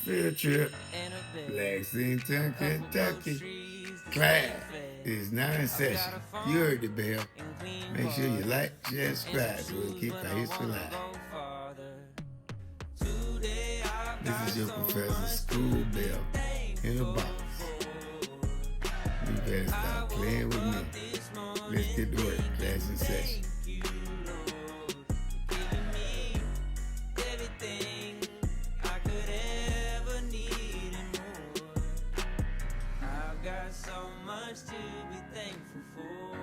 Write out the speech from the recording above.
Field trip, Lexington, Kentucky. Class is now in session. You heard the bell. Make sure you like, share, subscribe so we'll keep our history alive. This is your professor's school bell in a box. You better stop playing with me. Let's get to work. Class in session. So much to be thankful for.